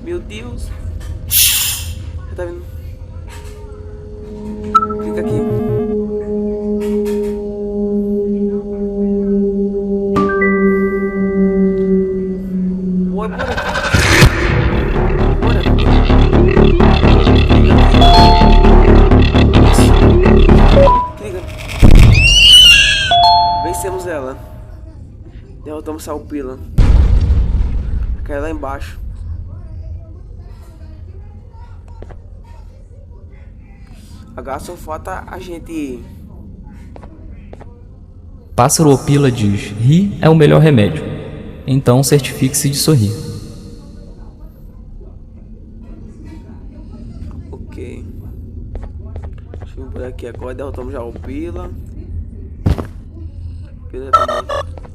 Meu Deus. Tá vendo? Clica aqui. Bora, bora. Bora. Clica. Vencemos ela. Derrotamos Salpila. Cai lá embaixo. Agora só falta a gente... Pássaro Opila diz: rir é o melhor remédio. Então certifique-se de sorrir. Ok. Deixa eu vir por aqui agora. Derrotamos já o Pila. Pila também.